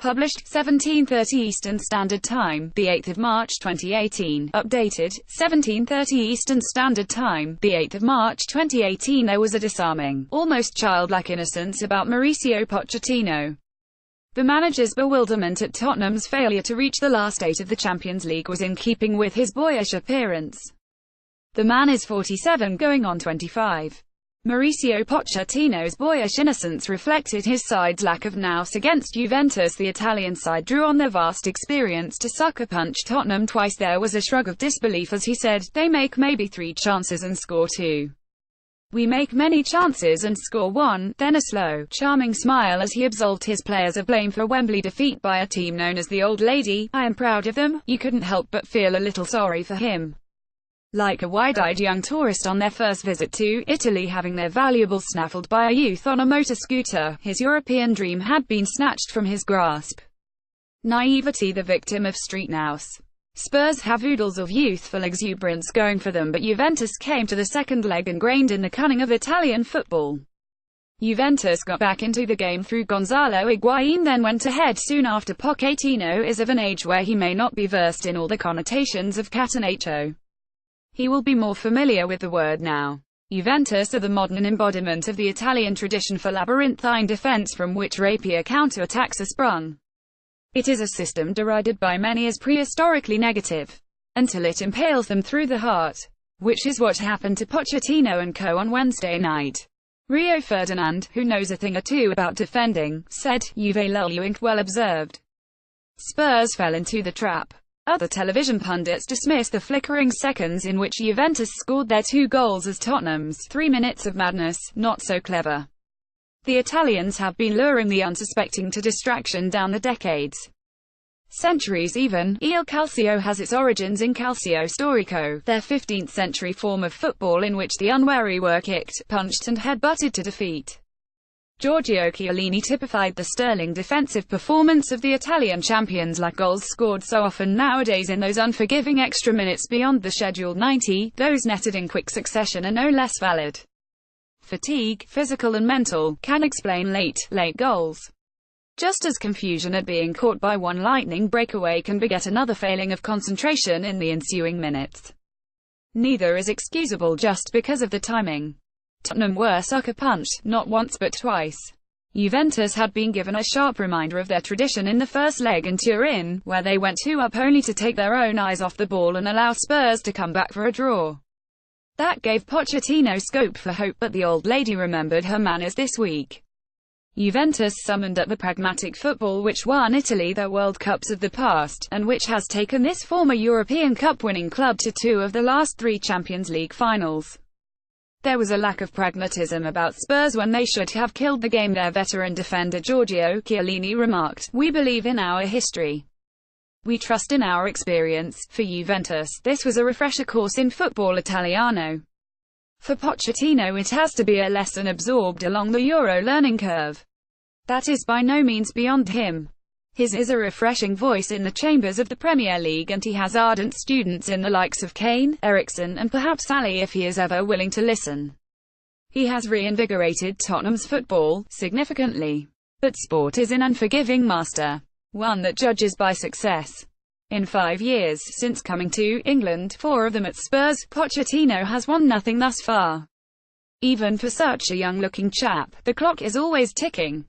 Published, 17:30 Eastern Standard Time, the 8th of March 2018. Updated, 17:30 Eastern Standard Time, the 8th of March 2018. There was a disarming, almost childlike innocence about Mauricio Pochettino. The manager's bewilderment at Tottenham's failure to reach the last 8 of the Champions League was in keeping with his boyish appearance. The man is 47, going on 25. Mauricio Pochettino's boyish innocence reflected his side's lack of nous against Juventus. The Italian side drew on their vast experience to sucker punch Tottenham twice. There was a shrug of disbelief as he said, "They make maybe 3 chances and score 2. We make many chances and score 1, then a slow, charming smile as he absolved his players of blame for Wembley defeat by a team known as the Old Lady. I am proud of them. You couldn't help but feel a little sorry for him. Like a wide-eyed young tourist on their first visit to Italy, having their valuables snaffled by a youth on a motor scooter, his European dream had been snatched from his grasp. Naivety, the victim of street nous. Spurs have oodles of youthful exuberance going for them, but Juventus came to the second leg ingrained in the cunning of Italian football. Juventus got back into the game through Gonzalo Higuain, then went ahead soon after. Pochettino is of an age where he may not be versed in all the connotations of catenaccio. He will be more familiar with the word now. Juventus are the modern embodiment of the Italian tradition for labyrinthine defense from which rapier counter-attacks are sprung. It is a system derided by many as prehistorically negative, until it impales them through the heart, which is what happened to Pochettino and co on Wednesday night. Rio Ferdinand, who knows a thing or two about defending, said, "Juve lulluink, well observed. Spurs fell into the trap." Other television pundits dismissed the flickering seconds in which Juventus scored their 2 goals as Tottenham's 3 minutes of madness, not so clever. The Italians have been luring the unsuspecting to distraction down the decades. Centuries even. Il calcio has its origins in calcio storico, their 15th century form of football in which the unwary were kicked, punched and head-butted to defeat. Giorgio Chiellini typified the sterling defensive performance of the Italian champions. Like goals scored so often nowadays in those unforgiving extra minutes beyond the scheduled 90, those netted in quick succession are no less valid. Fatigue, physical and mental, can explain late goals. Just as confusion at being caught by one lightning breakaway can beget another failing of concentration in the ensuing minutes. Neither is excusable just because of the timing. Tottenham were sucker punched, not once but twice. Juventus had been given a sharp reminder of their tradition in the first leg in Turin, where they went 2 up only to take their own eyes off the ball and allow Spurs to come back for a draw. That gave Pochettino scope for hope, but the old lady remembered her manners this week. Juventus summoned up the pragmatic football which won Italy their World Cups of the past, and which has taken this former European Cup-winning club to 2 of the last 3 Champions League finals. There was a lack of pragmatism about Spurs when they should have killed the game, their veteran defender Giorgio Chiellini remarked. We believe in our history. We trust in our experience. For Juventus, this was a refresher course in football Italiano. For Pochettino it has to be a lesson absorbed along the Euro learning curve. That is by no means beyond him. His is a refreshing voice in the chambers of the Premier League, and he has ardent students in the likes of Kane, Eriksen and perhaps Ali if he is ever willing to listen. He has reinvigorated Tottenham's football, significantly. But sport is an unforgiving master, one that judges by success. In 5 years since coming to England, 4 of them at Spurs, Pochettino has won nothing thus far. Even for such a young-looking chap, the clock is always ticking.